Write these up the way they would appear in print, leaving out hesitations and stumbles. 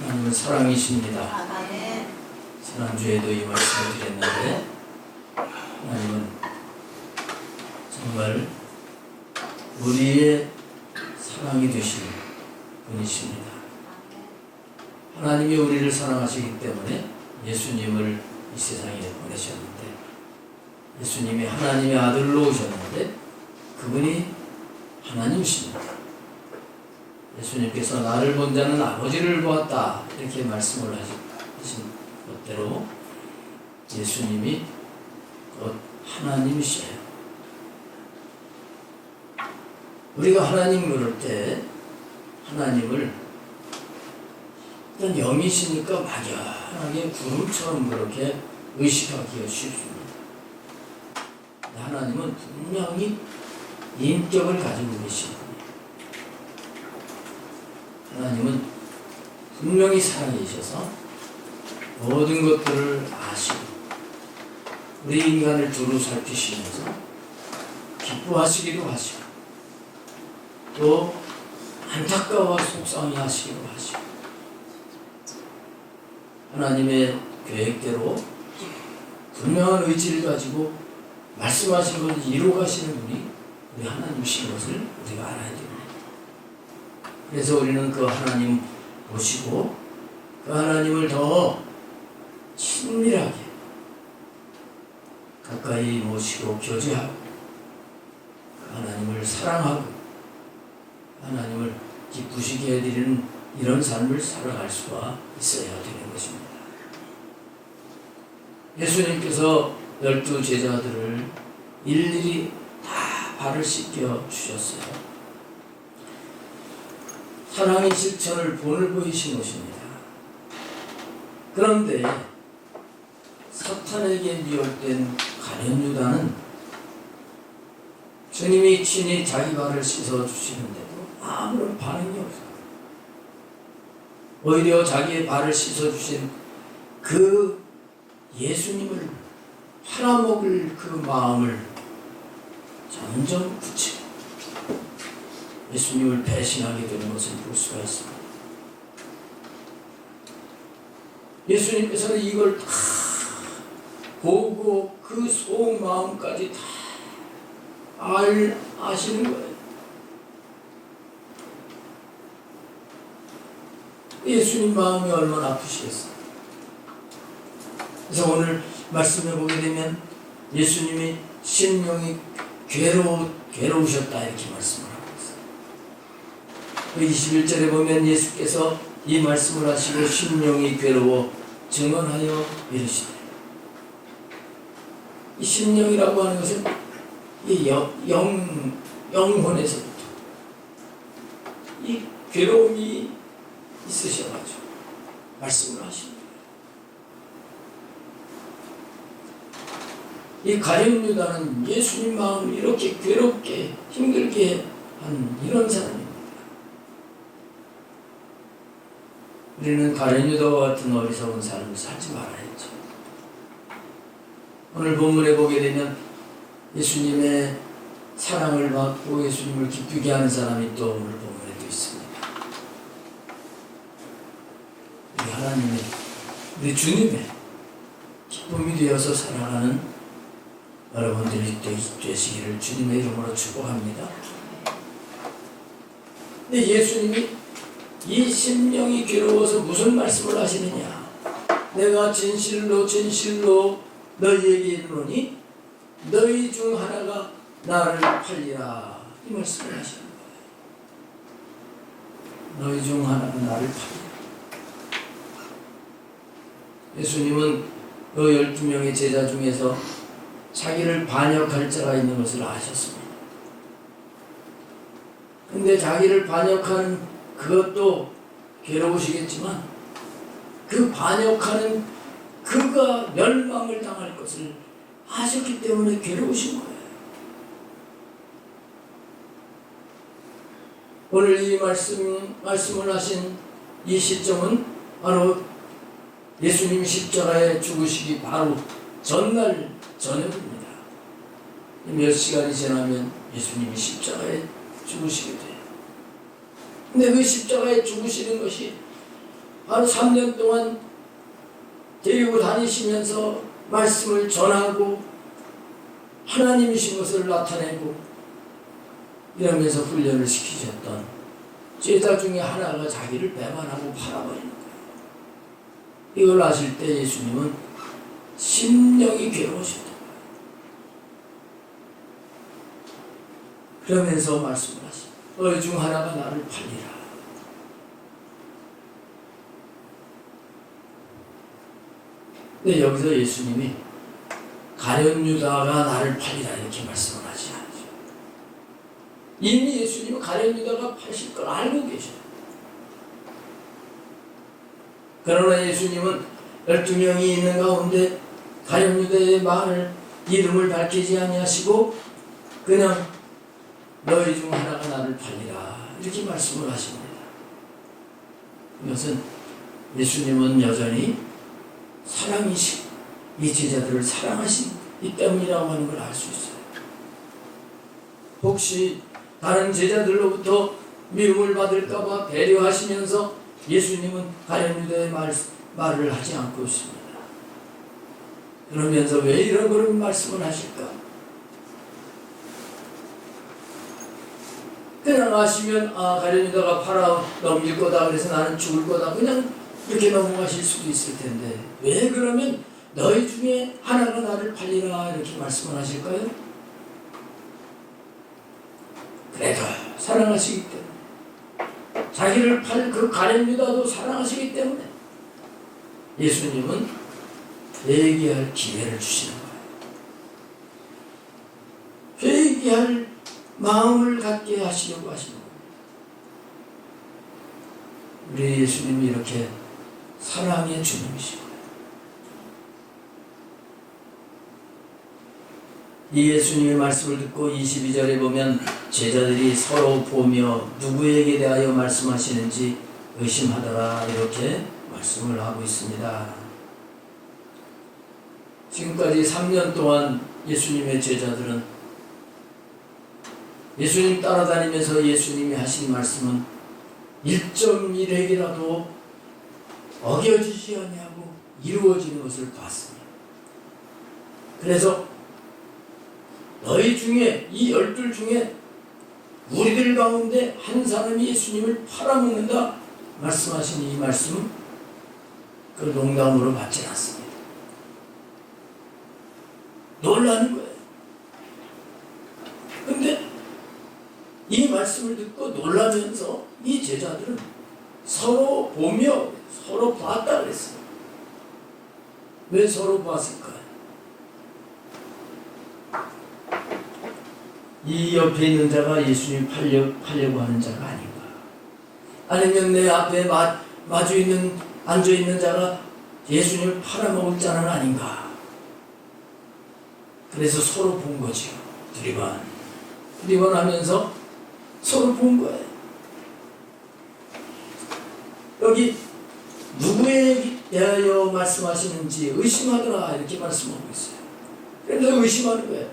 하나님은 사랑이십니다. 아멘. 지난주에도 이 말씀을 드렸는데 하나님은 정말 우리의 사랑이 되신 분이십니다. 하나님이 우리를 사랑하시기 때문에 예수님을 이 세상에 보내셨는데, 예수님이 하나님의 아들로 오셨는데 그분이 하나님이십니다. 예수님께서 나를 본 자는 아버지를 보았다 이렇게 말씀을 하신 것대로 예수님이 곧 하나님이시에요. 우리가 하나님 물을 때 하나님을 일단 영이시니까 막연하게 구름처럼 그렇게 의식하기가 쉽습니다. 하나님은 분명히 인격을 가지고 계십니다. 하나님은 분명히 살아계셔서 모든 것들을 아시고 우리 인간을 두루 살피시면서 기뻐하시기도 하시고 또 안타까워 속상해 하시기도 하시고 하나님의 계획대로 분명한 의지를 가지고 말씀하신 것을 이루어가시는 분이 우리 하나님이신 것을 우리가 알아야 됩니다. 그래서 우리는 그 하나님 모시고 그 하나님을 더 친밀하게 가까이 모시고 교제하고 그 하나님을 사랑하고 하나님을 기쁘시게 해드리는 이런 삶을 살아갈 수가 있어야 되는 것입니다. 예수님께서 12 제자들을 일일이 다 발을 씻겨 주셨어요. 사랑의 실천을 본을 보이신 것입니다. 그런데 사탄에게 미혹된 가룟 유다는 주님이 친히 자기 발을 씻어 주시는데도 아무런 반응이 없어요. 오히려 자기의 발을 씻어 주신 그 예수님을 팔아먹을 그 마음을 점점 굳히고 예수님을 배신하게 되는 것을 볼 수가 있습니다. 예수님께서는 이걸 다 보고 그 속마음까지 다 아시는 거예요. 예수님 마음이 얼마나 아프시겠어요. 그래서 오늘 말씀해 보게 되면 예수님이 심령이 괴로우셨다 이렇게 말씀을 하고 있어요. 21절에 보면 예수께서 이 말씀을 하시고 심령이 괴로워 증언하여 이르시되, 이 심령이라고 하는 것은 이 영혼에서부터 이 괴로움이 있으셔가지고 말씀을 하십니다. 이 가룟 유다는 예수님 마음을 이렇게 괴롭게 힘들게 한 이런 사람입니다. 우리는 가룟 유다와 같은 어리석은 삶을 살지 말아야죠. 오늘 본문에 보게 되면 예수님의 사랑을 받고 예수님을 기쁘게 하는 사람이 또 오늘 본문에도 있습니다. 우리 하나님의, 우리 주님의 기쁨이 되어서 살아가는 여러분들이 되시기를 주님의 이름으로 축복합니다. 근데 예수님이 이 심령이 괴로워서 무슨 말씀을 하시느냐? 내가 진실로 진실로 너희에게 이르노니 너희 중 하나가 나를 팔리라, 이 말씀을 하시는 거예요. 너희 중 하나가 나를 팔리라. 예수님은 그 12명의 제자 중에서 자기를 반역할 자가 있는 것을 아셨습니다. 근데 자기를 반역하는 그것도 괴로우시겠지만 그 반역하는 그가 멸망을 당할 것을 아셨기 때문에 괴로우신 거예요. 오늘 이 말씀을 하신 이 시점은 바로 예수님 십자가에 죽으시기 바로 전날 저녁입니다. 몇 시간이 지나면 예수님이 십자가에 죽으시게 돼요. 근데 그 십자가에 죽으시는 것이 바로 3년 동안 데리고 다니시면서 말씀을 전하고 하나님이신 것을 나타내고 이러면서 훈련을 시키셨던 제자 중에 하나가 자기를 배반하고 팔아버리는 거예요. 이걸 아실 때 예수님은 심령이 괴로우셨다. 그러면서 말씀을 하십니다. 너희 중 하나가 나를 팔리라. 근데 여기서 예수님이 가룟 유다가 나를 팔리라 이렇게 말씀을 하지 않죠. 이미 예수님은 가룟 유다가 파실 걸 알고 계셔요. 그러나 예수님은 12명이 있는 가운데 가룟 유다의 말을 이름을 밝히지 아니하시고 그냥 너희 중 하나가 나를 팔리라 이렇게 말씀을 하십니다. 이것은 예수님은 여전히 사랑이시고 이 제자들을 사랑하시기 때문이라고 하는 걸 알 수 있어요. 혹시 다른 제자들로부터 미움을 받을까봐 배려하시면서 예수님은 가룟 유다의 말을 하지 않고 있습니다. 그러면서 왜 이런 그런 말씀을 하실까? 그냥 아시면 가룟 유다가 팔아 넘길 거다 그래서 나는 죽을 거다 그냥 이렇게 넘어가실 수도 있을 텐데 왜 그러면 너희 중에 하나가 나를 팔리라 이렇게 말씀을 하실까요? 그래도 사랑하시기 때문에 자기를 팔 그 가룟 유다도 사랑하시기 때문에 예수님은 회개할 기회를 주시는 거예요. 회개할 마음을 갖게 하시려고 하시는 거예요. 우리 예수님이 이렇게 사랑의 주님이시고 이 예수님의 말씀을 듣고 22절에 보면 제자들이 서로 보며 누구에게 대하여 말씀하시는지 의심하더라 이렇게 말씀을 하고 있습니다. 지금까지 3년 동안 예수님의 제자들은 예수님 따라다니면서 예수님이 하신 말씀은 1.1핵이라도 어겨지지 아니하고 이루어지는 것을 봤습니다. 그래서 너희 중에 이 12 중에 우리들 가운데 한 사람이 예수님을 팔아먹는다 말씀하신 이 말씀은 그 농담으로 받지 않습니다. 놀라는 거예요. 근데 이 말씀을 듣고 놀라면서 이 제자들은 서로 보며 서로 봤다 그랬어요. 왜 서로 봤을까요? 이 옆에 있는 자가 예수님 팔려고 하는 자가 아닌가? 아니면 내 앞에 앉아 있는 자가 예수님을 팔아먹을 자는 아닌가? 그래서 서로 본 거죠. 두리번하면서 서로 본 거예요. 여기 누구에 대하여 말씀하시는지 의심하더라 이렇게 말씀하고 있어요. 그래서 의심하는 거예요.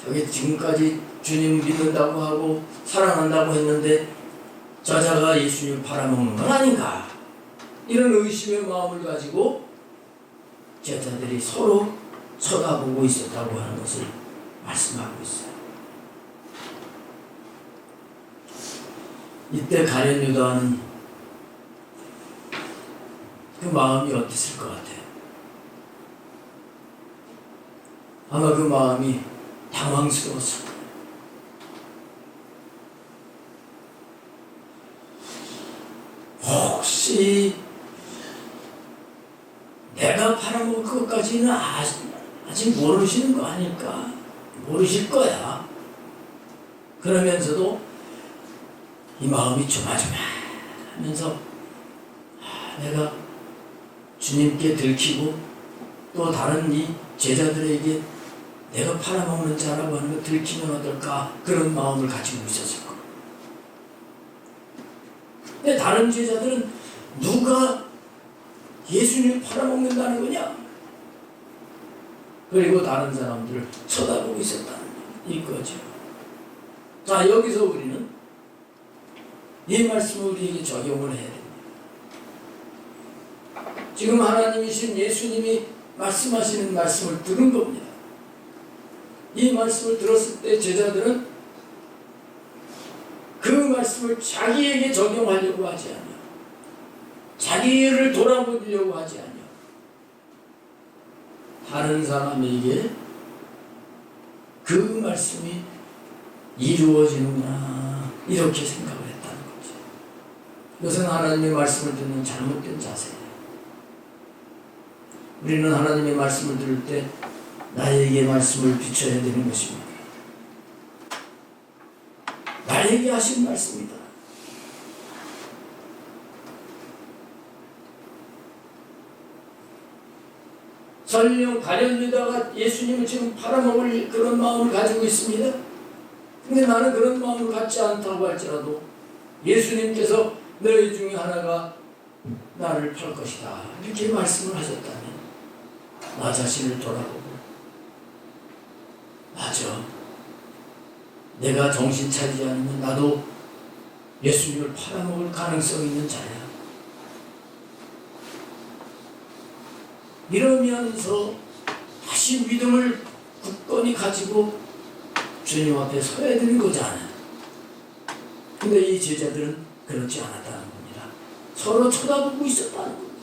저기 지금까지 주님 믿는다고 하고 사랑한다고 했는데 저자가 예수님 팔아먹는 건 아닌가? 이런 의심의 마음을 가지고 제자들이 서로 쳐다보고 있었다고 하는 것을 말씀하고 있어요. 이때 가룟 유다는 그 마음이 어땠을 것 같아요? 아마 그 마음이 당황스러웠을 거예요. 혹시 내가 팔아먹을 것까지는 아직 모르시는 거 아닐까? 모르실 거야. 그러면서도 이 마음이 조마조마하면서 내가 주님께 들키고 또 다른 이 제자들에게 내가 팔아먹는 자라고 하는 거 들키면 어떨까? 그런 마음을 가지고 있었을 거예요. 근데 다른 제자들은 누가 예수님을 팔아먹는다는 거냐? 그리고 다른 사람들을 쳐다보고 있었다는 거예요. 이거죠. 자, 여기서 우리는 이 말씀을 우리에게 적용을 해야 됩니다. 지금 하나님이신 예수님이 말씀하시는 말씀을 들은 겁니다. 이 말씀을 들었을 때 제자들은 그 말씀을 자기에게 적용하려고 하지 않아요. 자기를 돌아보려고 하지 않아요. 다른 사람에게 그 말씀이 이루어지는구나 이렇게 생각을 했다는 거죠. 이것은 하나님의 말씀을 듣는 잘못된 자세예요. 우리는 하나님의 말씀을 들을 때 나에게 말씀을 비춰야 되는 것입니다. 나에게 하신 말씀이다. 설령 가룟 유다가 예수님을 지금 팔아먹을 그런 마음을 가지고 있습니다. 근데 나는 그런 마음을 갖지 않다고 할지라도 예수님께서 너희 중에 하나가 나를 팔 것이다 이렇게 말씀을 하셨다면 나 자신을 돌아보고 맞아, 내가 정신 차리지 않으면 나도 예수님을 팔아먹을 가능성이 있는 자야. 이러면서 다시 믿음을 굳건히 가지고 주님 앞에 서야 되는 거잖아요. 근데 이 제자들은 그렇지 않았다는 겁니다. 서로 쳐다보고 있었다는 겁니다.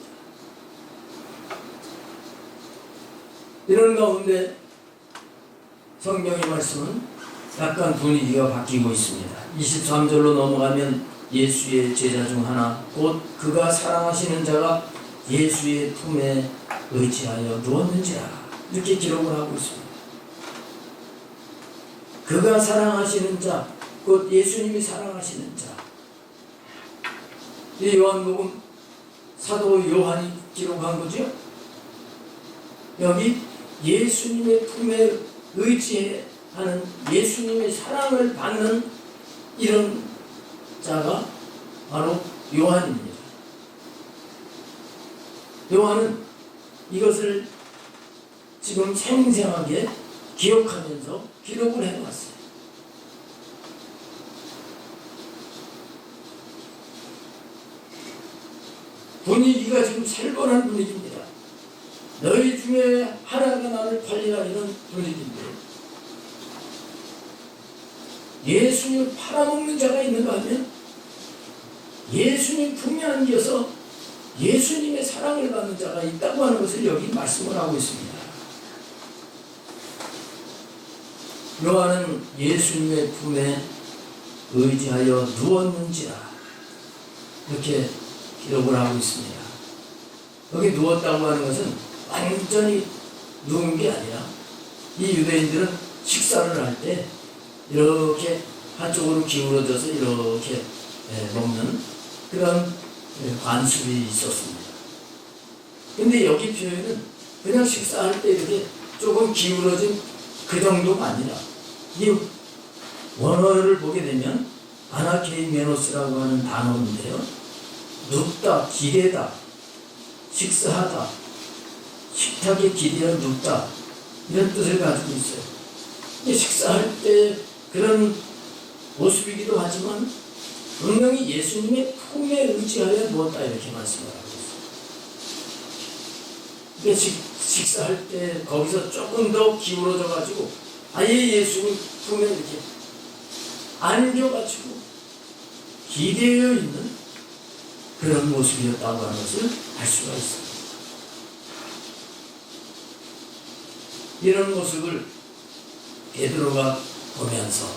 이런 가운데 성경의 말씀은 약간 분위기가 바뀌고 있습니다. 23절로 넘어가면 예수의 제자 중 하나 곧 그가 사랑하시는 자가 예수의 품에 의지하여 누웠는지라 이렇게 기록을 하고 있습니다. 그가 사랑하시는 자, 곧 예수님이 사랑하시는 자. 이 요한복음 사도 요한이 기록한 거죠. 여기 예수님의 품에 의지하는 예수님의 사랑을 받는 이런 자가 바로 요한입니다. 요한은 이것을 지금 생생하게 기억하면서 기록을 해놨어요. 분위기가 지금 살벌한 분위기입니다. 너희 중에 하나가 나를 팔리라 이런 분위기인데 예수님을 팔아먹는 자가 있는가 하면 예수님 품에 안겨서 예수님의 사랑을 받는 자가 있다고 하는 것을 여기 말씀을 하고 있습니다. 요한은 예수님의 품에 의지하여 누웠는지라 이렇게 기록을 하고 있습니다. 여기 누웠다고 하는 것은 완전히 누운 게 아니라 이 유대인들은 식사를 할 때 이렇게 한쪽으로 기울어져서 이렇게 먹는 그런 관습이 있었습니다. 근데 여기 표현은 그냥 식사할 때 이렇게 조금 기울어진 그 정도가 아니라 이 원어를 보게 되면 아나케이메노스라고 하는 단어인데요. 눕다, 기대다, 식사하다, 식탁에 기대어 눕다 이런 뜻을 가지고 있어요. 식사할 때 그런 모습이기도 하지만 분명히 예수님의 품에 의지하여 누웠다 이렇게 말씀을 하고 있어요. 식사할 때 거기서 조금 더 기울어져 가지고 아예 예수님 품에 이렇게 안겨가지고 기대어 있는 그런 모습이었다고 하는 것을 알 수가 있습니다. 이런 모습을 베드로가 보면서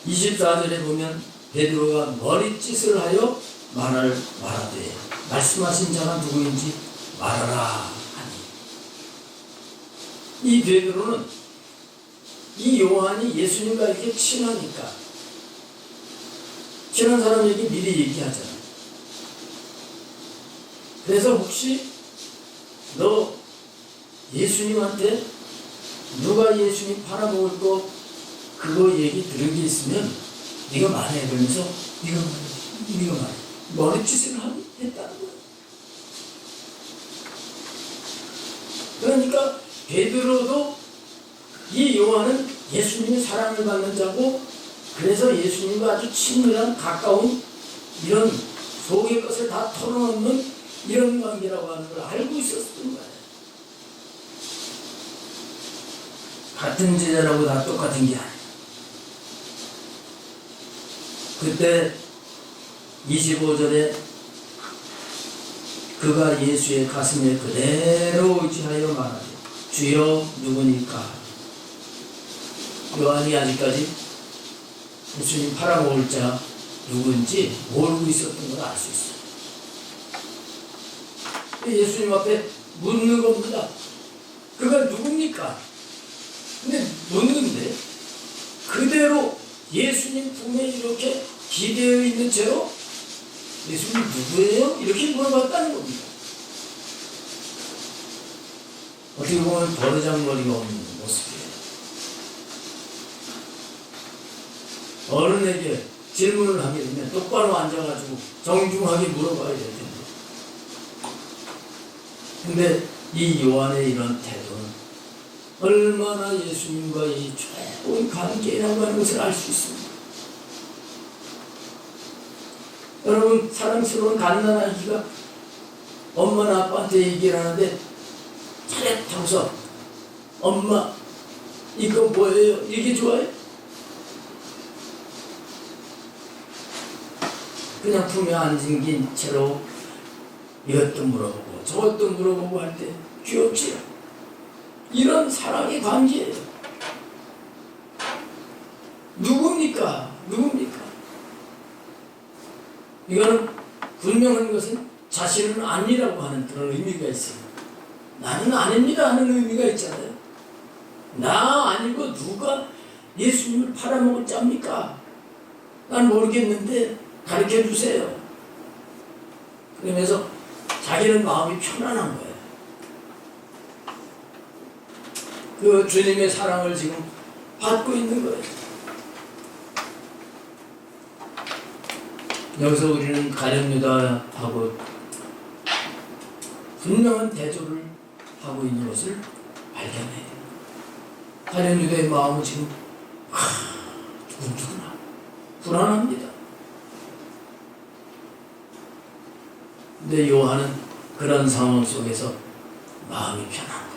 24절에 보면 베드로가 머리짓을 하여 말하되 말씀하신 자가 누구인지 말하라 하니 이 베드로는 이 요한이 예수님과 이렇게 친하니까 친한 사람에게 미리 얘기하잖아요. 그래서 혹시 너 예수님한테 누가 예수님 팔아먹을 거 그거 얘기 들은 게 있으면 네가 말해. 그러면서 네가 말해. 머리짓을 했다는 거야. 그러니까 베드로도 이 요한은 예수님의 사랑을 받는 자고, 그래서 예수님과 아주 친밀한 가까운 이런 속의 것을 다 털어놓는 이런 관계라고 하는 걸 알고 있었던 거예요. 같은 제자라고 다 똑같은 게 아니에요. 그때 25절에 그가 예수의 가슴에 그대로 의지하여 말하되 주여 누구니까? 요한이 아직까지 예수님 팔아먹을 자 누구인지 모르고 있었던 걸 알 수 있어요. 예수님 앞에 묻는 겁니다. 그가 누굽니까? 근데 묻는데 그대로 예수님 품에 이렇게 기대어 있는 채로 예수님 누구예요? 이렇게 물어봤다는 겁니다. 어떻게 보면 버르장머리가 없는 모습이에요. 어른에게 질문을 하게 되면 똑바로 앉아가지고 정중하게 물어봐야 될 텐데. 근데 이 요한의 이런 태도는 얼마나 예수님과 이 좋은 관계라고 하는 것을 알 수 있습니다. 여러분, 사랑스러운 갓난아기가 엄마나 아빠한테 얘기를 하는데 차렷하고서 엄마 이거 뭐예요? 이게 좋아요? 그냥 품에 안긴 채로 이것도 물어보고 저것도 물어보고 할 때 귀엽지요? 이런 사랑의 관계예요. 누굽니까? 누굽니까? 이거는 분명한 것은 자신은 아니라고 하는 그런 의미가 있어요. 나는 아닙니다 하는 의미가 있잖아요. 나 아니고 누가 예수님을 팔아먹을 자입니까? 난 모르겠는데 가르쳐 주세요. 그러면서 자기는 마음이 편안한 거예요. 그 주님의 사랑을 지금 받고 있는 거예요. 여기서 우리는 가룟 유다하고 분명한 대조를 하고 있는 것을 발견해요. 가룟 유다의 마음은 지금 두근두근하고 불안합니다. 근데 요한은 그런 상황 속에서 마음이 편한 거예요.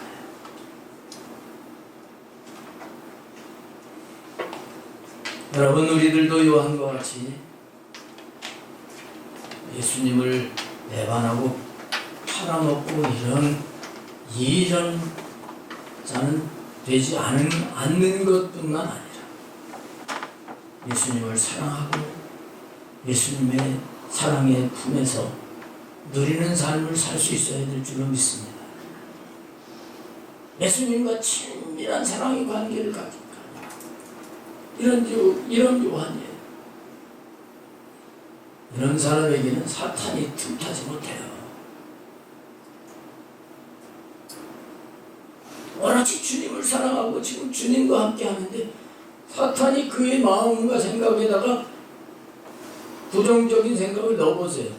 여러분, 우리들도 요한과 같이 예수님을 배반하고 팔아먹고 이런 자는 되지 않는 것뿐만 아니라 예수님을 사랑하고 예수님의 사랑의 품에서 누리는 삶을 살 수 있어야 될 줄로 믿습니다. 예수님과 친밀한 사랑의 관계를 가진 이런 요한이에요. 이런 사람에게는 사탄이 틈타지 못해요. 워낙이 주님을 사랑하고 지금 주님과 함께 하는데 사탄이 그의 마음과 생각에다가 부정적인 생각을 넣어보세요.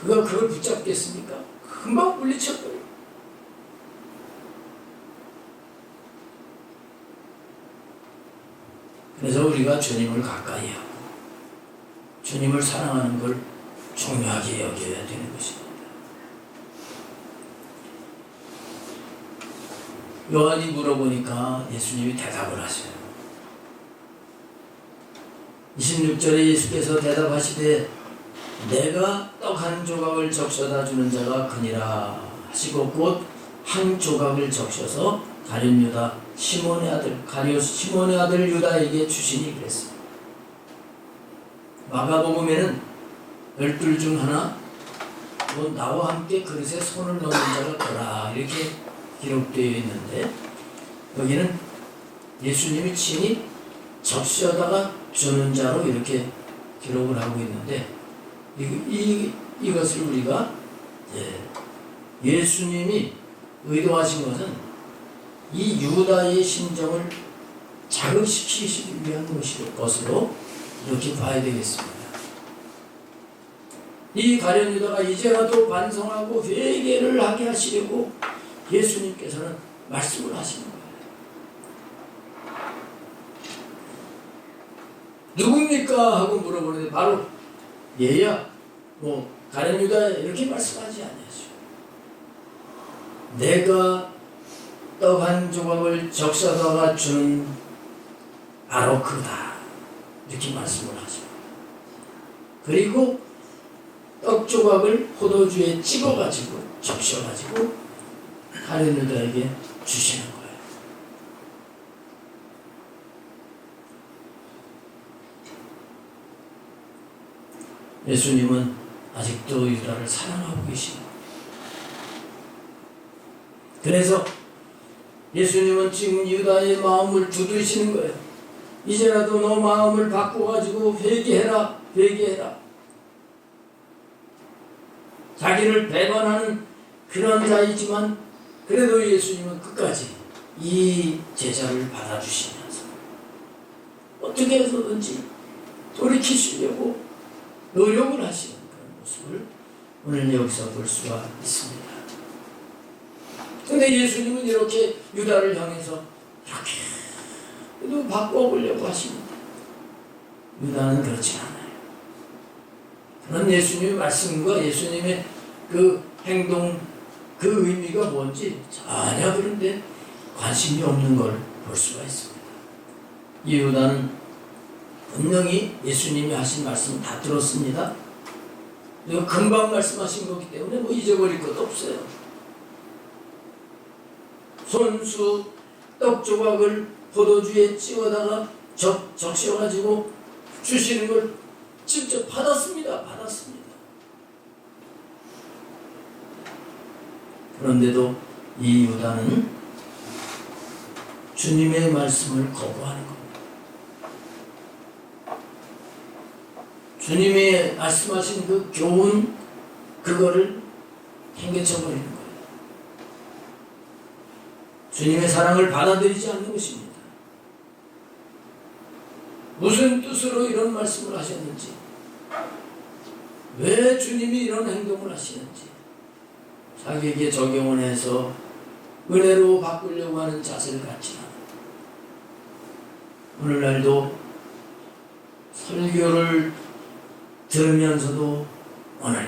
그가 그걸 붙잡겠습니까? 금방 물리쳐버려요. 그래서 우리가 주님을 가까이 하고 주님을 사랑하는 걸 중요하게 여겨야 되는 것입니다. 요한이 물어보니까 예수님이 대답을 하세요. 26절에 예수께서 대답하시되 내가 떡 한 조각을 적셔다 주는 자가 그니라 하시고 곧 한 조각을 적셔서 가룟 유다 시몬의 아들 유다에게 주시니 그랬습니다. 마가복음에는 12 중 하나 또 나와 함께 그릇에 손을 넣는 자가 더라 이렇게 기록되어 있는데 여기는 예수님이 친히 적셔다가 주는 자로 이렇게 기록을 하고 있는데 이것을 우리가 예수님이 의도하신 것은 이 유다의 심정을 자극시키기 위한 것으로 이렇게 봐야 되겠습니다. 이 가룟 유다가 이제라도 반성하고 회개를 하게 하시려고 예수님께서는 말씀을 하시는 거예요. 누굽니까? 하고 물어보는데 바로 얘야, 가룟 유다 이렇게 말씀하지 않았죠. 내가 떡 한 조각을 적셔다가 주는 바로 그다, 이렇게 말씀을 하죠. 그리고 떡 조각을 포도주에 찍어가지고 적셔가지고 가룟 유다에게 주시는 거예요. 예수님은 아직도 유다를 사랑하고 계십니다. 그래서 예수님은 지금 유다의 마음을 두드리시는 거예요. 이제라도 너 마음을 바꿔가지고 회개해라, 회개해라. 자기를 배반하는 그런 자이지만 그래도 예수님은 끝까지 이 제자를 받아주시면서 어떻게 해서든지 돌이키시려고 노력을 하시는 그런 모습을 오늘 여기서 볼 수가 있습니다. 근데 예수님은 이렇게 유다를 향해서 이렇게 바꿔보려고 하십니다. 유다는 그렇지 않아요. 그런 예수님의 말씀과 예수님의 그 행동, 그 의미가 뭔지 전혀 그런데 관심이 없는 걸 볼 수가 있습니다. 이 유다는 분명히 예수님이 하신 말씀 다 들었습니다. 그리고 금방 말씀하신 거기 때문에 잊어버릴 것도 없어요. 손수 떡 조각을 포도주에 찍어다가 적셔가지고 주시는 걸 직접 받았습니다. 그런데도 이 유다는 주님의 말씀을 거부하는 겁니다. 주님이 말씀하신 그 교훈, 그거를 행개쳐 버리는 거예요. 주님의 사랑을 받아들이지 않는 것입니다. 무슨 뜻으로 이런 말씀을 하셨는지, 왜 주님이 이런 행동을 하시는지 자기에게 적용을 해서 은혜로 바꾸려고 하는 자세를 갖지 않아요. 오늘날도 설교를 들으면서도 오늘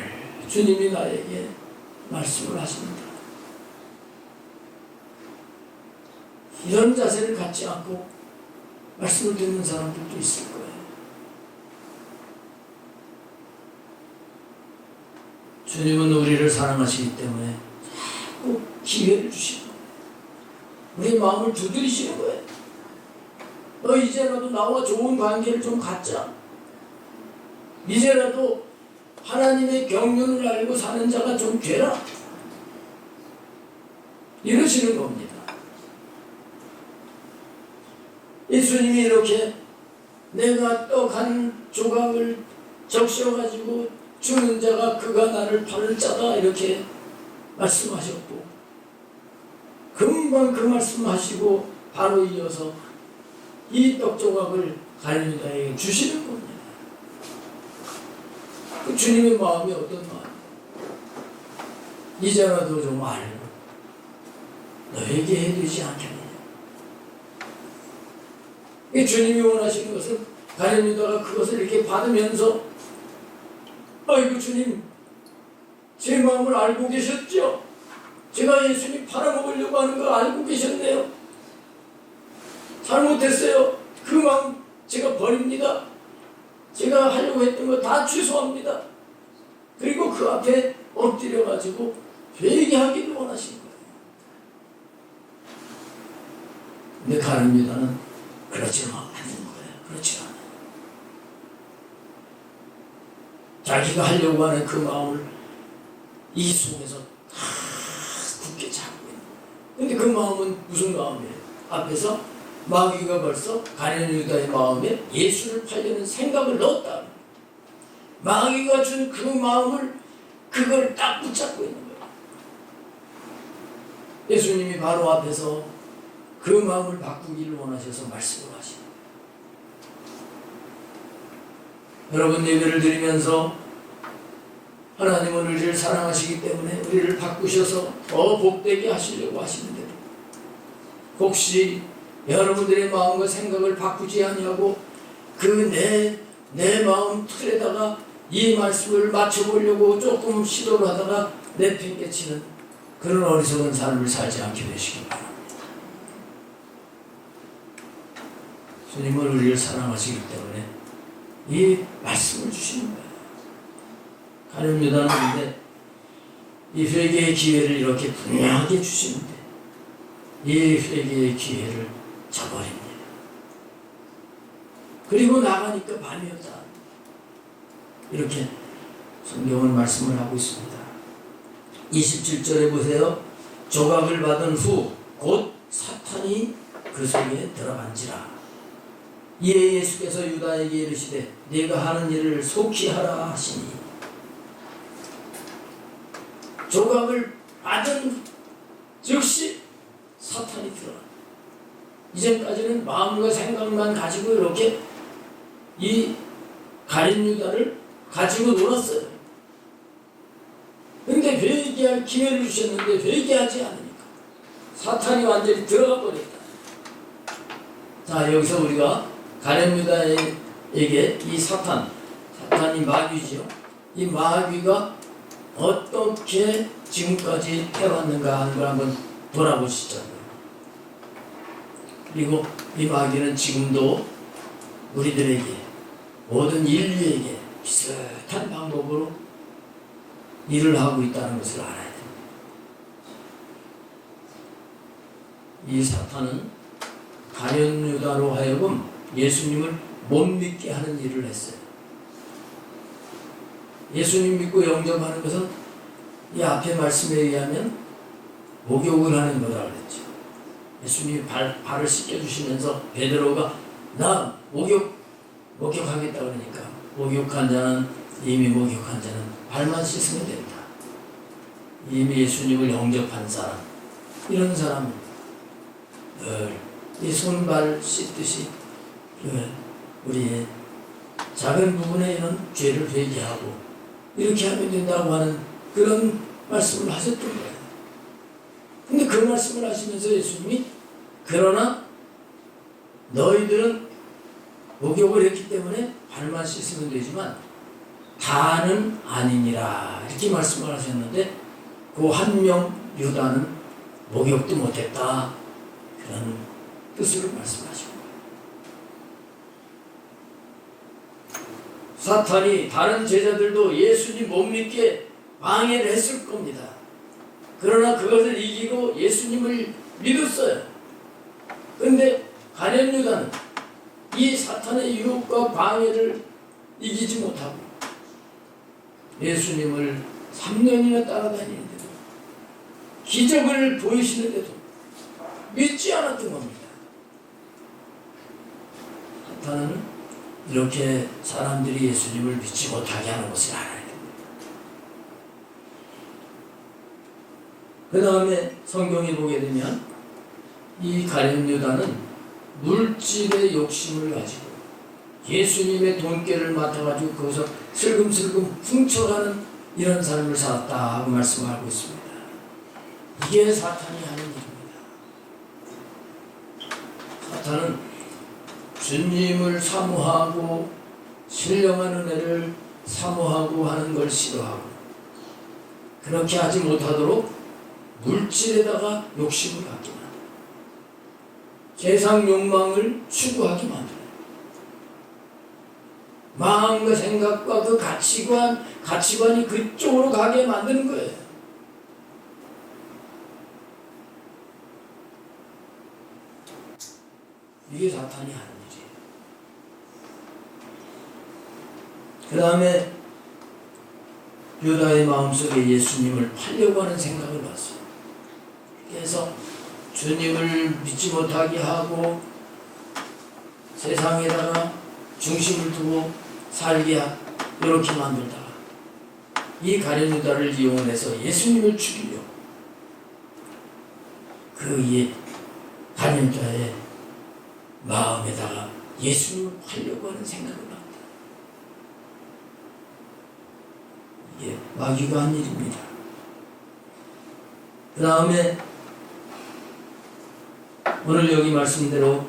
주님이 나에게 말씀을 하십니다. 이런 자세를 갖지 않고 말씀을 듣는 사람들도 있을 거예요. 주님은 우리를 사랑하시기 때문에 자꾸 기회를 주시는 거예요. 우리 마음을 두드리시는 거예요. 너 이제라도 나와 좋은 관계를 좀 갖자. 이제라도 하나님의 경륜을 알고 사는 자가 좀 되라. 이러시는 겁니다. 예수님이 이렇게 내가 떡 한 조각을 적셔가지고 주는 자가 그가 나를 팔을 자다, 이렇게 말씀하셨고, 금방 그 말씀하시고 바로 이어서 이 떡 조각을 가룟 유다에게 주시는 겁니다. 그 주님의 마음이 어떤 마음? 이제라도 좀 알고 너에게 해주지 않겠느냐. 주님이 원하시는 것은 가룟 유다가 그것을 이렇게 받으면서, 아이고 주님, 제 마음을 알고 계셨죠? 제가 예수님 팔아먹으려고 하는 거 알고 계셨네요. 잘못했어요. 그 마음 제가 버립니다. 제가 하려고 했던 거 다 취소합니다. 그리고 그 앞에 엎드려가지고 회개하기를 원하신 거예요. 근데 가룟 유다는 그렇지 않는 거예요. 그렇지 않아요. 자기가 하려고 하는 그 마음을 이 속에서 다 굳게 잡고 있는 거예요. 근데 그 마음은 무슨 마음이에요? 앞에서 마귀가 벌써 가룟 유다의 마음에 예수를 팔려는 생각을 넣었다. 마귀가 준 그 마음을, 그걸 딱 붙잡고 있는 거예요. 예수님이 바로 앞에서 그 마음을 바꾸기를 원하셔서 말씀을 하시는 거예요. 여러분, 예배를 드리면서 하나님은 우리를 사랑하시기 때문에 우리를 바꾸셔서 더 복되게 하시려고 하시는데 혹시 여러분들의 마음과 생각을 바꾸지 아니하고 그 내 마음 틀에다가 이 말씀을 맞춰보려고 조금 시도를 하다가 내팽개치는 그런 어리석은 삶을 살지 않게 되시기 바랍니다. 주님은 우리를 사랑하시기 때문에 이 말씀을 주시는 거예요. 가룟 유다는 이 회개의 기회를 이렇게 분명하게 주시는데 이 회개의 기회를 저버립니다. 그리고 나가니까 밤이었다. 이렇게 성경은 말씀을 하고 있습니다. 27절에 보세요. 조각을 받은 후 곧 사탄이 그 속에 들어간지라. 이에 예수께서 유다에게 이르시되 네가 하는 일을 속히 하라 하시니. 조각을 받은 즉시 사탄이 들어간다. 이전까지는 마음과 생각만 가지고 이렇게 이 가룟 유다를 가지고 놀았어요. 근데 회개할 기회를 주셨는데 회개하지 않으니까 사탄이 완전히 들어가 버렸다. 자, 여기서 우리가 가룟 유다에게 이 사탄이 마귀죠. 이 마귀가 어떻게 지금까지 해왔는가 하는 걸 한번 돌아보시죠. 그리고 이 마귀는 지금도 우리들에게, 모든 인류에게 비슷한 방법으로 일을 하고 있다는 것을 알아야 됩니다. 이 사탄은 가룟 유다로 하여금 예수님을 못 믿게 하는 일을 했어요. 예수님 믿고 영접하는 것은 이 앞의 말씀에 의하면 목욕을 하는 거다 그랬죠. 예수님이 발을 씻겨주시면서 베드로가 나 목욕하겠다 그러니까 이미 목욕한 자는 발만 씻으면 된다. 이미 예수님을 영접한 사람, 이런 사람은 늘 이 손발 씻듯이 우리의 작은 부분에 이런 죄를 회개하고 이렇게 하면 된다고 하는 그런 말씀을 하셨던 거예요. 근데 그 말씀을 하시면서 예수님이 그러나 너희들은 목욕을 했기 때문에 발만 씻으면 되지만 다는 아니니라 이렇게 말씀을 하셨는데 그 한 명 유다는 목욕도 못했다 그런 뜻으로 말씀하시고 사탄이 다른 제자들도 예수님 못 믿게 방해를 했을 겁니다. 그러나 그것을 이기고 예수님을 믿었어요. 그런데 가룟 유다는 이 사탄의 유혹과 방해를 이기지 못하고 예수님을 3년이나 따라다니는데도 기적을 보이시는데도 믿지 않았던 겁니다. 사탄은 이렇게 사람들이 예수님을 믿지 못하게 하는 것을 알아야 됩니다. 그 다음에 성경에 보게 되면 이 가룟 유다는 물질의 욕심을 가지고 예수님의 돈깨를 맡아가지고 거기서 슬금슬금 훔쳐가는 이런 삶을 살았다 하고 말씀하고 있습니다. 이게 사탄이 하는 일입니다. 사탄은 주님을 사모하고 신령한 은혜를 사모하고 하는 걸 싫어하고 그렇게 하지 못하도록 물질에다가 욕심을 갖게 만들어요. 세상 욕망을 추구하게 만들어요. 마음과 생각과 그 가치관이 그쪽으로 가게 만드는 거예요. 이게 사탄이 하는 일이에요. 그 다음에 유다의 마음속에 예수님을 팔려고 하는 생각을 봤어요. 그래서 주님을 믿지 못하게 하고 세상에다가 중심을 두고 살게 이렇게 만들다가 이 가룟 유다를 이용해서 예수님을 죽이려고 그 가룟 유다의 마음에다가 예수님을 팔려고 하는 생각을 합니다. 이게 마귀가 한 일입니다. 그 다음에 오늘 여기 말씀대로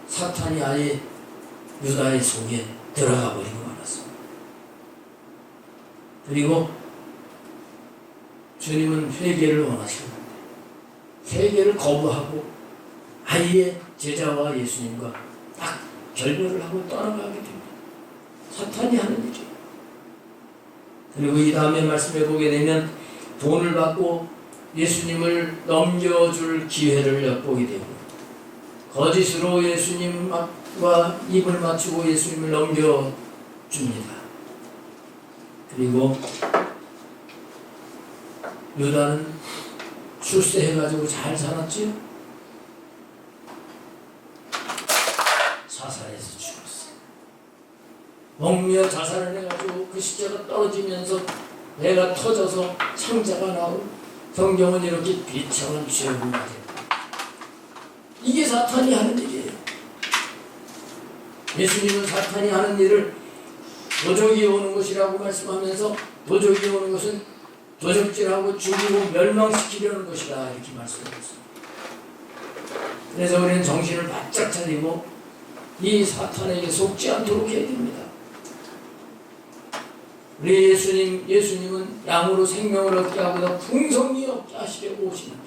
사탄이 아예 유다의 속에 들어가 버리고 말았습니다. 그리고 주님은 회개를 원하시는데 회개를 거부하고 아예 제자와 예수님과 딱 결별을 하고 떠나가게 됩니다. 사탄이 하는 일이에요. 그리고 이 다음에 말씀해 보게 되면 돈을 받고 예수님을 넘겨줄 기회를 엿보게 되고 거짓으로 예수님과 입을 맞추고 예수님을 넘겨줍니다. 그리고 유다는 출세해가지고 잘 살았지요? 자살해서 죽었어요. 먹며 자살을 해가지고 그 십자가 떨어지면서 배가 터져서 창자가 나오고 성경은 이렇게 비참한 죄를 맞아요. 이게 사탄이 하는 일이에요. 예수님은 사탄이 하는 일을 도적이 오는 것이라고 말씀하면서 도적이 오는 것은 도적질하고 죽이고 멸망시키려는 것이다 이렇게 말씀하셨습니다. 그래서 우리는 정신을 바짝 차리고 이 사탄에게 속지 않도록 해야 됩니다. 우리 예수님은 양으로 생명을 얻게 하고도 풍성히 얻게 하시려고 오시는데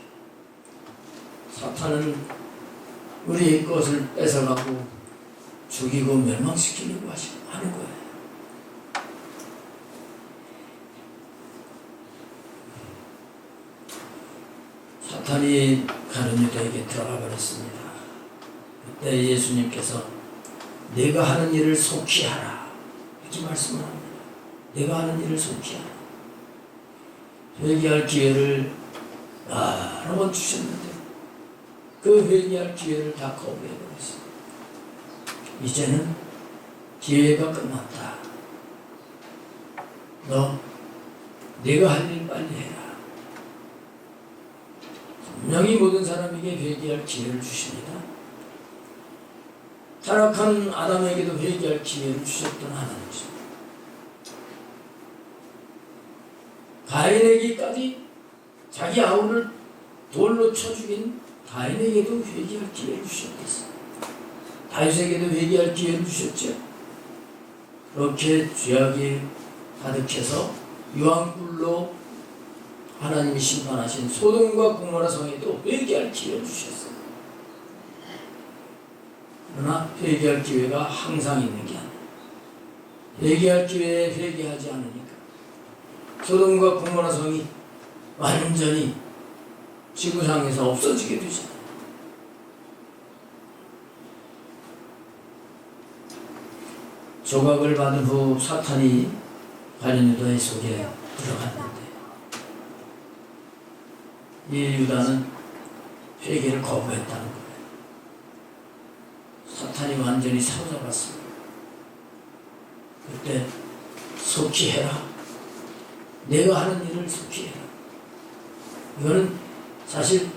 사탄은 우리의 것을 뺏어가고 죽이고 멸망시키려고 하는 거예요. 사탄이 가룟 유다에게 들어가 버렸습니다. 그때 예수님께서 내가 하는 일을 속히 하라 이렇게 말씀을 합니다. 내가 하는 일을 속히 하라. 회개할 기회를 여러 번 주셨는데 그 회개할 기회를 다 거부해버렸습니다. 이제는 기회가 끝났다. 너 네가 할 일 빨리 해라. 분명히 모든 사람에게 회개할 기회를 주십니다. 타락한 아담에게도 회개할 기회를 주셨던 하나님이십니다. 가인에게까지 자기 아우를 돌로 쳐 죽인 가인에게도 회개할 기회를 주셨겠어요. 다윗에게도 회개할 기회를 주셨죠. 그렇게 죄악이 가득해서 유황불로 하나님이 심판하신 소돔과 고모라 성에도 회개할 기회를 주셨어요. 그러나 회개할 기회가 항상 있는 게 아니에요. 회개할 기회에 회개하지 않으니까 소돔과 고모라 성이 완전히 지구상에서 없어지게 되잖아요. 조각을 받은 후 사탄이 가룟 유다의 속에 들어갔는데 이 유다는 회개를 거부했다는 거예요. 사탄이 완전히 사로잡았습니다. 그때 속히 해라. 내가 하는 일을 속히 해라. 이거는 사실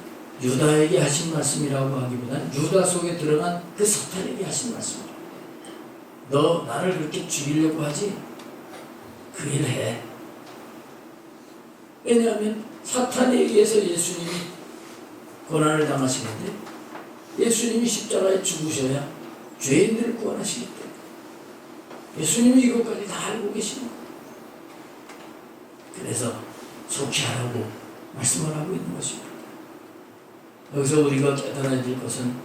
유다에게 하신 말씀이라고 하기보다는 유다 속에 들어간 그 사탄에게 하신 말씀입니다. 너 나를 그렇게 죽이려고 하지? 그 일 해. 왜냐하면 사탄에 의해서 예수님이 고난을 당하시는데 예수님이 십자가에 죽으셔야 죄인들을 구원하시기 때문에 예수님이 이것까지 다 알고 계십니다. 그래서 속히 하라고 말씀을 하고 있는 것입니다. 여기서 우리가 깨달아야 될 것은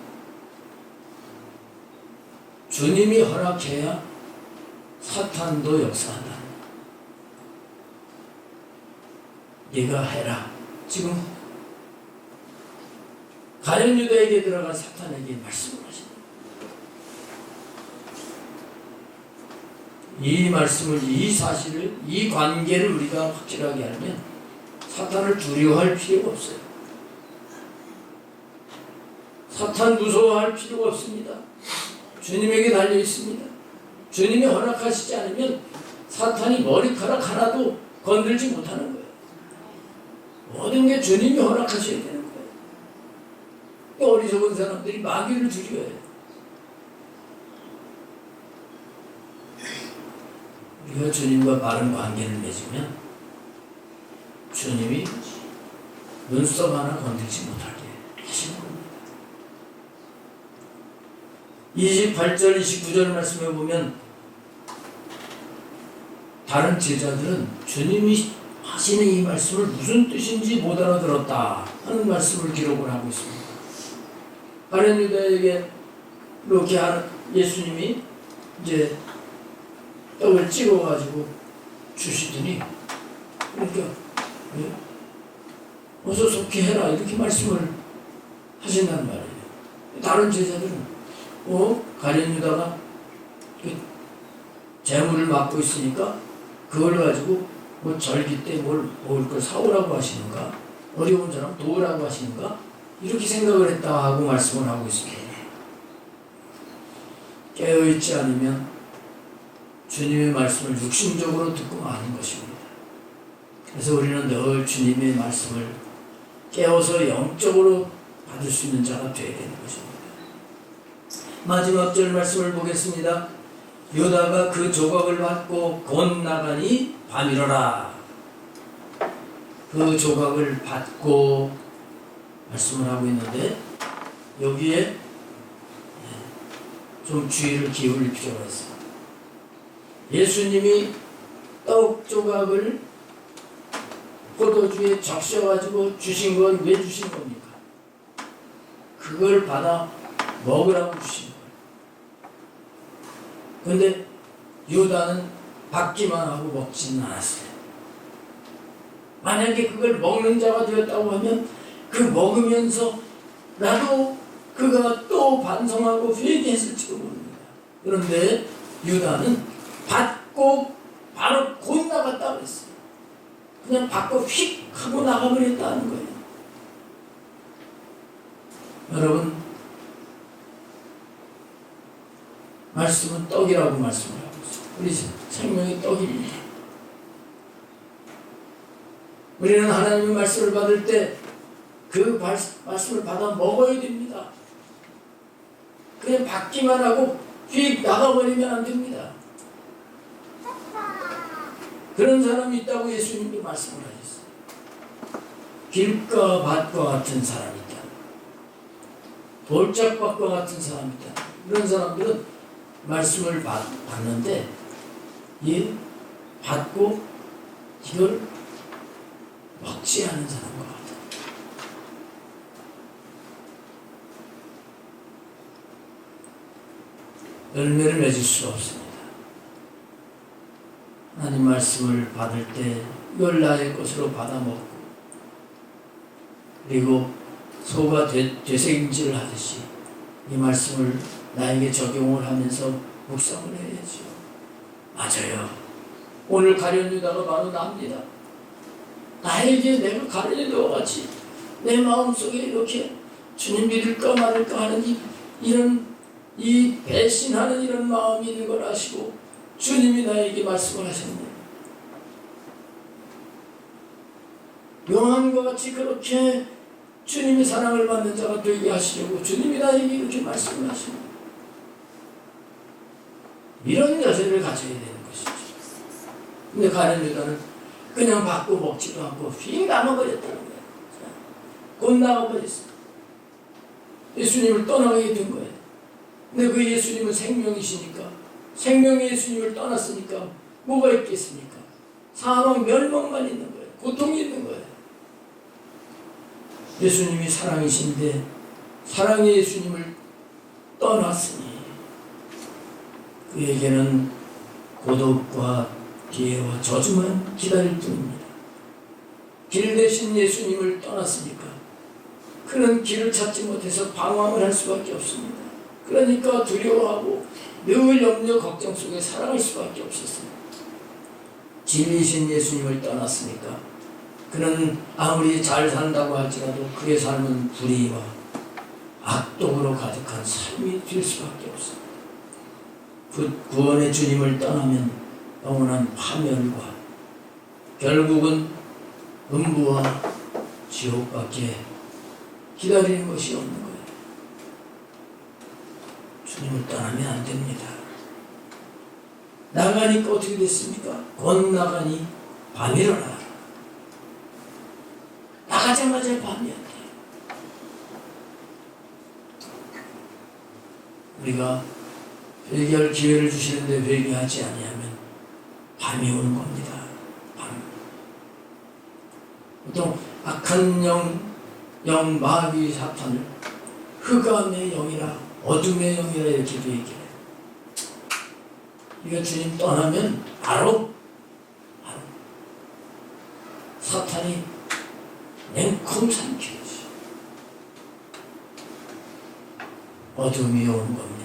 주님이 허락해야 사탄도 역사한다. 네가 해라. 지금 가룟 유다에게 들어간 사탄에게 말씀을 하십니다. 이 말씀을, 이 사실을, 이 관계를 우리가 확실하게 알면 사탄을 두려워할 필요가 없어요. 사탄 무서워할 필요가 없습니다. 주님에게 달려 있습니다. 주님이 허락하시지 않으면 사탄이 머리카락 하나도 건들지 못하는 거예요. 모든 게 주님이 허락하셔야 되는 거예요. 어리석은 사람들이 마귀를 두려워해요. 우리가 주님과 바른 관계를 맺으면 주님이 눈썹 하나 건들지 못하게 하시는 겁니다. 28절 29절 말씀에 보면 다른 제자들은 주님이 하시는 이 말씀을 무슨 뜻인지 못 알아들었다 하는 말씀을 기록을 하고 있습니다. 가룟 유다에게 이렇게 예수님이 이제 떡을 찍어가지고 주시더니 그러니까 어서 속히 해라 이렇게 말씀을 하신단 말이에요. 다른 제자들은 가룟 유다가 재물을 맡고 있으니까 그걸 가지고 뭐 절기 때 뭘 먹을 걸 사오라고 하시는가, 어려운 사람 도우라고 하시는가, 이렇게 생각을 했다 하고 말씀을 하고 있습니다. 깨어있지 않으면 주님의 말씀을 육신적으로 듣고 마는 것입니다. 그래서 우리는 늘 주님의 말씀을 깨어서 영적으로 받을 수 있는 자가 되어야 되는 것입니다. 마지막 절 말씀을 보겠습니다. 유다가 그 조각을 받고 곧 나가니 밤이러라. 그 조각을 받고 말씀을 하고 있는데 여기에 좀 주의를 기울일 필요가 있어요. 예수님이 떡 조각을 포도주에 적셔가지고 주신 건 왜 주신 겁니까? 그걸 받아 먹으라고 주신 거예요. 근데 유다는 받기만 하고 먹지는 않았어요. 만약에 그걸 먹는 자가 되었다고 하면 그 먹으면서 나도 그가 또 반성하고 회개했을지도 모릅니다. 그런데 유다는 받고 바로 곧 나갔다고 했어요. 그냥 받고 휙 하고 나가버렸다는 거예요. 여러분, 말씀은 떡이라고 말씀을 하고 있어요. 우리 생명이 떡입니다. 우리는 하나님의 말씀을 받을 때 그 말씀을 받아 먹어야 됩니다. 그냥 받기만 하고 휙 나가버리면 안 됩니다. 그런 사람이 있다고 예수님이 말씀을 하셨어요. 길가 밭과 같은 사람이 있다. 돌짝밭과 같은 사람이 있다. 이런 사람들은 말씀을 받는데 받고 이걸 먹지 않은 사람과 같다. 열매를 맺을 수가 없습니다. 하나님 말씀을 받을 때 이걸 나의 것으로 받아 먹고 그리고 소가 되새김질을 하듯이 이 말씀을 나에게 적용을 하면서 묵상을 해야죠. 맞아요. 오늘 가룟 유다가 바로 납니다. 나에게 내가 가룟 유다와 같이 내 마음속에 이렇게 주님 믿을까 말을까 하는 이 배신하는 이런 마음이 있는 걸 아시고 주님이 나에게 말씀을 하셨네요. 요한과 같이 그렇게 주님의 사랑을 받는 자가 되게 하시려고 주님이 나에게 이렇게 말씀을 하십니다. 이런 자세를 가져야 되는 것이죠. 근데 가룟 유다는 그냥 받고 먹지도 않고 휙 남아버렸다는 거예요. 곧 나가버렸어요. 예수님을 떠나게 된 거예요. 근데 그 예수님은 생명이시니까, 생명의 예수님을 떠났으니까 뭐가 있겠습니까? 사망 멸망만 있는 거예요. 고통이 있는 거예요. 예수님이 사랑이신데 사랑의 예수님을 떠났으니 그에게는 고독과 기회와 저주만 기다릴 뿐입니다. 길 대신 예수님을 떠났으니까 그는 길을 찾지 못해서 방황을 할 수밖에 없습니다. 그러니까 두려워하고 늘 염려 걱정 속에 살아갈 수밖에 없었습니다. 진리신 예수님을 떠났으니까 그는 아무리 잘 산다고 할지라도 그의 삶은 불의와 악독으로 가득한 삶이 될 수밖에 없습니다. 구원의 주님을 떠나면 영원한 파멸과 결국은 음부와 지옥밖에 기다리는 것이 없는 거예요. 주님을 떠나면 안 됩니다. 나가니까 어떻게 됐습니까? 곧 나가니 밤이러라. 나가자마자 밤이었대요. 우리가 회개할 기회를 주시는데 회개하지 아니하면 밤이 오는 겁니다. 밤. 보통 악한 영 마귀 사탄을 흑암의 영이라 어둠의 영이라 이렇게도 얘기해요. 우리가 주님 떠나면 바로 사탄이 냉큼 삼키듯이 어둠이 오는 겁니다.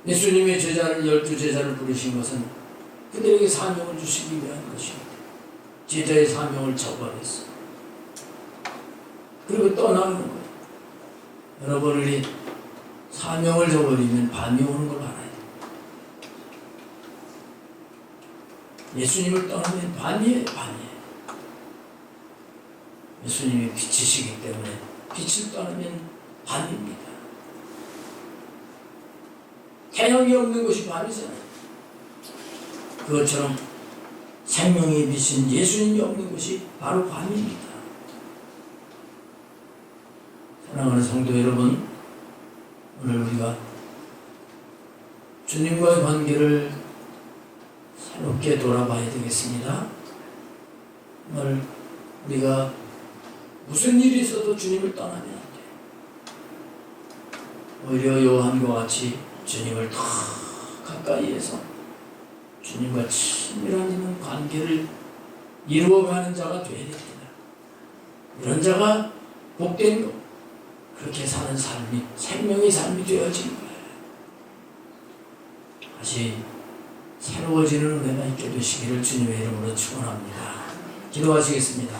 예수님의 제자를 12제자를 부르신 것은 그들에게 사명을 주시기 위한 것입니다. 제자의 사명을 저버렸어. 그리고 떠나는 거예요. 여러분, 우리 사명을 저버리면 밤이 오는 걸 알아야 돼요. 예수님을 떠나면 밤이에요, 밤이에요. 예수님이 빛이시기 때문에 빛을 떠나면 밤입니다. 태양이 없는 것이 밤이잖아요. 그것처럼 생명의 빛인 예수님이 없는 것이 바로 밤입니다. 사랑하는 성도 여러분, 오늘 우리가 주님과의 관계를 새롭게 돌아봐야 되겠습니다. 오늘 우리가 무슨 일이 있어도 주님을 떠나면 안 돼요. 오히려 요한과 같이 주님을 더 가까이에서 주님과 친밀한 있는 관계를 이루어가는 자가 되어야 됩니다. 이런 자가 복된 것, 그렇게 사는 삶이 생명의 삶이 되어지는 거예요. 다시 새로워지는 은혜가 있게 되시기를 주님의 이름으로 축원합니다. 기도하시겠습니다.